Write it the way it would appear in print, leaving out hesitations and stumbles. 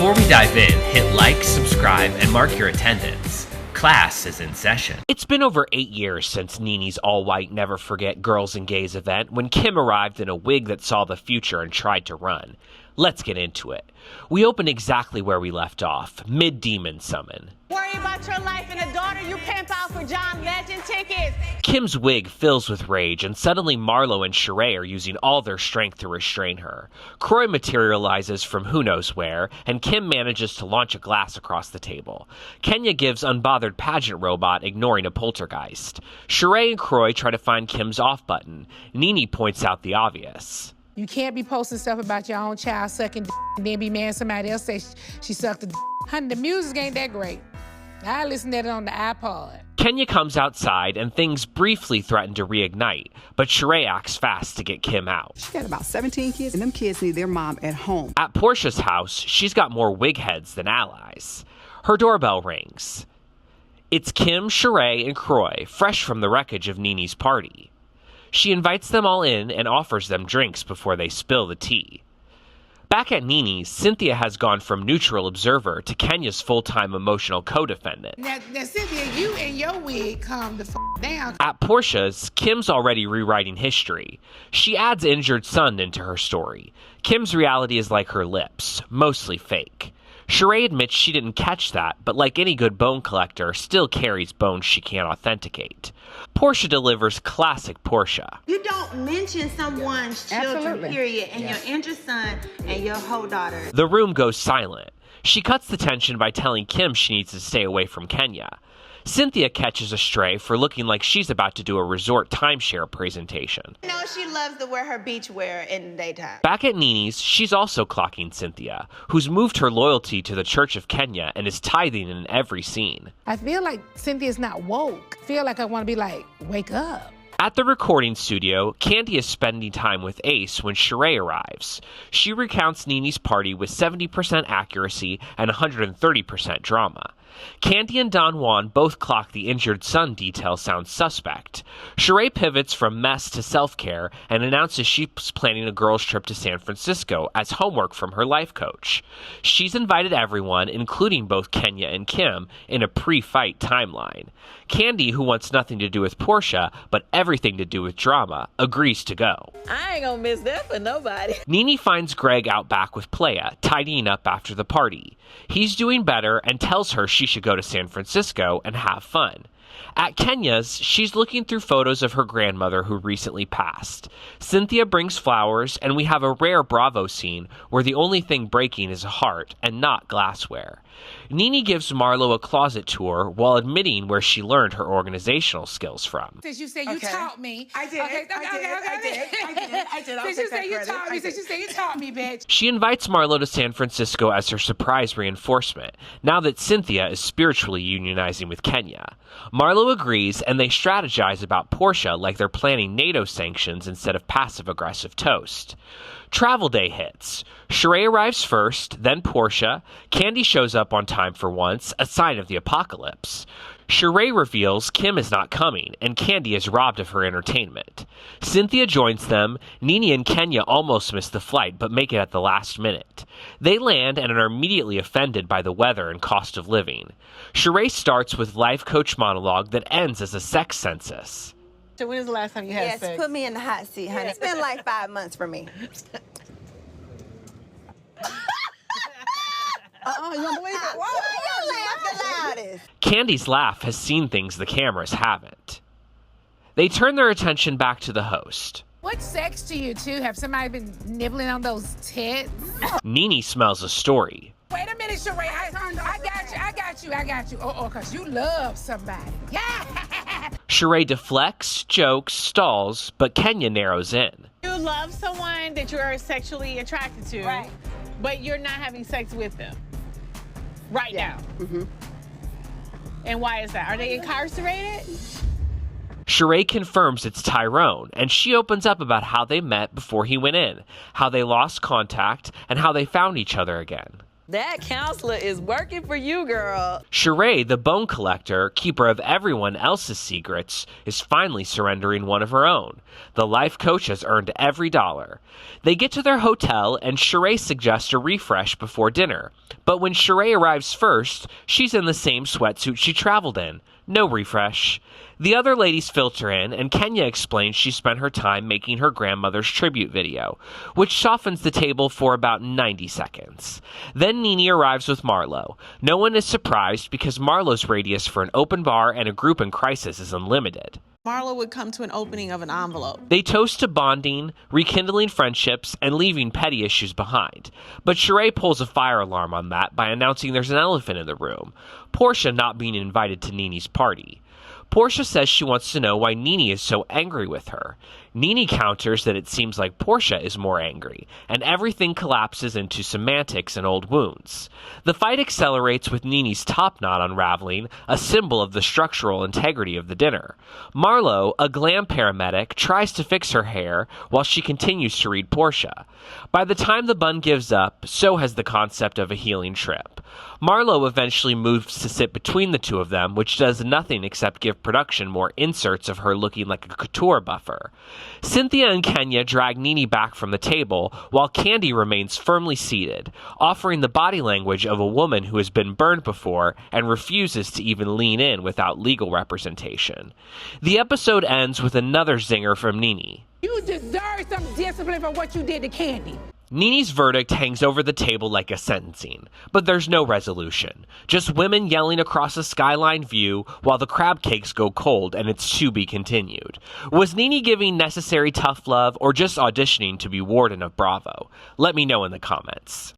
Before we dive in, hit like, subscribe, and mark your attendance. Class is in session. It's been over 8 years since NeNe's all-white Never Forget Girls and Gays event when Kim arrived in a wig that saw the future and tried to run. Let's get into it. We open exactly where we left off, mid-demon summon. Worry about your life and a daughter you pimp out for John Legend tickets. Kim's wig fills with rage, and suddenly Marlo and Shereé are using all their strength to restrain her. Croy materializes from who knows where, and Kim manages to launch a glass across the table. Kenya gives unbothered pageant robot, ignoring a poltergeist. Shereé and Croy try to find Kim's off button. NeNe points out the obvious. You can't be posting stuff about your own child sucking and then be mad somebody else say she sucked the Honey, the music ain't that great. I listen to it on the iPod. Kenya comes outside and things briefly threaten to reignite, but Shereé acts fast to get Kim out. She got about 17 kids, and them kids need their mom at home. At Porsha's house, she's got more wig heads than allies. Her doorbell rings. It's Kim, Shereé, and Croy, fresh from the wreckage of NeNe's party. She invites them all in and offers them drinks before they spill the tea. Back at NeNe's, Cynthia has gone from neutral observer to Kenya's full-time emotional co-defendant. Now, Cynthia, you and your wig calm the down. At Porsha's, Kim's already rewriting history. She adds injured son into her story. Kim's reality is like her lips, mostly fake. Shereé admits she didn't catch that, but like any good bone collector, still carries bones she can't authenticate. Porsha delivers classic Porsha. You don't mention someone's children, period, and your injured son and your whole daughter. The room goes silent. She cuts the tension by telling Kim she needs to stay away from Kenya. Cynthia catches a stray for looking like she's about to do a resort timeshare presentation. You know, she loves to wear her beach wear in the daytime. Back at NeNe's, she's also clocking Cynthia, who's moved her loyalty to the Church of Kenya and is tithing in every scene. I feel like Cynthia's not woke. I feel like I want to be like, wake up. At the recording studio, Kandi is spending time with Ace when Shereé arrives. She recounts NeNe's party with 70% accuracy and 130% drama. Kandi and DonJuan both clock the injured son detail sounds suspect. Shereé pivots from mess to self-care and announces she's planning a girls' trip to San Francisco as homework from her life coach. She's invited everyone, including both Kenya and Kim, in a pre-fight timeline. Kandi, who wants nothing to do with Porsha, but everything to do with drama, agrees to go. I ain't gonna miss that for nobody. NeNe finds Gregg out back with Playa, tidying up after the party. He's doing better and tells her she should go to San Francisco and have fun. At Kenya's, she's looking through photos of her grandmother who recently passed. Cynthia brings flowers, and we have a rare Bravo scene where the only thing breaking is a heart and not glassware. NeNe gives Marlo a closet tour while admitting where she learned her organizational skills from. Since you say you taught me. I did. I did. Since you say you taught me. Since you say you taught me, bitch. She invites Marlo to San Francisco as her surprise reinforcement, now that Cynthia is spiritually unionizing with Kenya. Marlo agrees, and they strategize about Porsha like they're planning NATO sanctions instead of passive-aggressive toast. Travel day hits. Shereé arrives first, then Porsha. Kandi shows up on time for once, a sign of the apocalypse. Shereé reveals Kim is not coming, and Kandi is robbed of her entertainment. Cynthia joins them. NeNe and Kenya almost miss the flight, but make it at the last minute. They land and are immediately offended by the weather and cost of living. Shereé starts with life coach monologue that ends as a sex census. So when is the last time you had sex? Yes, put me in the hot seat, honey. It's been like 5 months for me. You don't believe it? Why you laugh the loudest? Kandi's laugh has seen things the cameras haven't. They turn their attention back to the host. What sex do you two? Have somebody been nibbling on those tits? NeNe smells a story. Wait a minute, Shereé. I got you. Oh, because you love somebody. Yeah. Shereé deflects, jokes, stalls, but Kenya narrows in. You love someone that you are sexually attracted to, Right. but you're not having sex with them right now. Mm-hmm. And why is that? Are they incarcerated? Shereé confirms it's Tyrone, and she opens up about how they met before he went in, how they lost contact, and how they found each other again. That counselor is working for you, girl. Shereé, the bone collector, keeper of everyone else's secrets, is finally surrendering one of her own. The life coach has earned every dollar. They get to their hotel, and Shereé suggests a refresh before dinner. But when Shereé arrives first, she's in the same sweatsuit she traveled in. No refresh. The other ladies filter in, and Kenya explains she spent her time making her grandmother's tribute video, which softens the table for about 90 seconds. Then NeNe arrives with Marlo. No one is surprised because Marlo's radius for an open bar and a group in crisis is unlimited. Marlo would come to an opening of an envelope. They toast to bonding, rekindling friendships, and leaving petty issues behind. But Shereé pulls a fire alarm on that by announcing there's an elephant in the room, Porsha not being invited to NeNe's party. Porsha says she wants to know why NeNe is so angry with her. NeNe counters that it seems like Porsha is more angry, and everything collapses into semantics and old wounds. The fight accelerates with NeNe's topknot unraveling, a symbol of the structural integrity of the dinner. Marlo, a glam paramedic, tries to fix her hair while she continues to read Porsha. By the time the bun gives up, so has the concept of a healing trip. Marlo eventually moves to sit between the two of them, which does nothing except give production more inserts of her looking like a couture buffer. Cynthia and Kenya drag NeNe back from the table, while Kandi remains firmly seated, offering the body language of a woman who has been burned before and refuses to even lean in without legal representation. The episode ends with another zinger from NeNe. You deserve some discipline for what you did to Kandi. NeNe's verdict hangs over the table like a sentencing, but there's no resolution. Just women yelling across a skyline view while the crab cakes go cold and it's to be continued. Was NeNe giving necessary tough love or just auditioning to be warden of Bravo? Let me know in the comments.